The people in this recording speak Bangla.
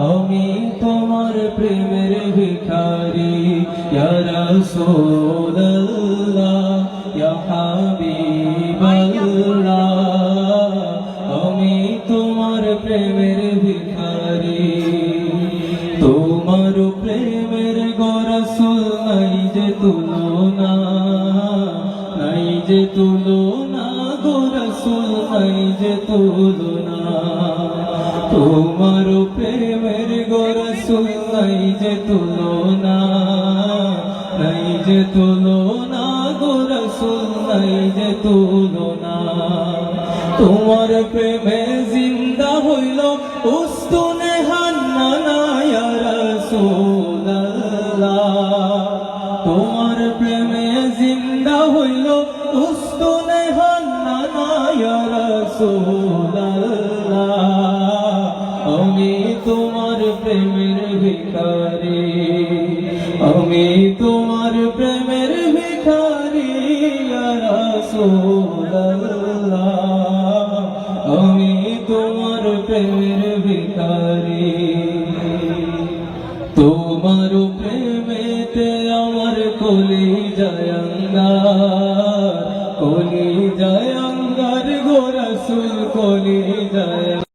আমি তোমার প্রেমের ভিখারি ইয়া রাসূলুল্লাহ ইয়া হাবিবাল্লাহ আমি তোমার প্রেমের ভিখারি তোমার প্রেমের গো রাসূল নাই যে তুলনা নাই যে তুলনা গো রাসূল নাই যে তুলনা তোমার প্রেমের গো রাসূল নাই যে তুলনা নাই যে তুলনা গো রাসূল নাই যে তুলনা তোমার প্রেমে জিন্দা হইল উস্তুনে হান্নানা ইয়া রাসূলুল্লাহ তোমার প্রেমে জিন্দা হইল উস্তুনে হান্নানা ইয়া রাসূলুল্লাহ আমি তোমার প্রেমের ভিখারি আমি তোমার প্রেমের ভিখারি ইয়া রাসূলুল্লাহ আমি তোমার প্রেমের ভিখারি তোমার প্রেমেতে আমার কলিজায় অঙ্গার গো রাসূল কলিজায়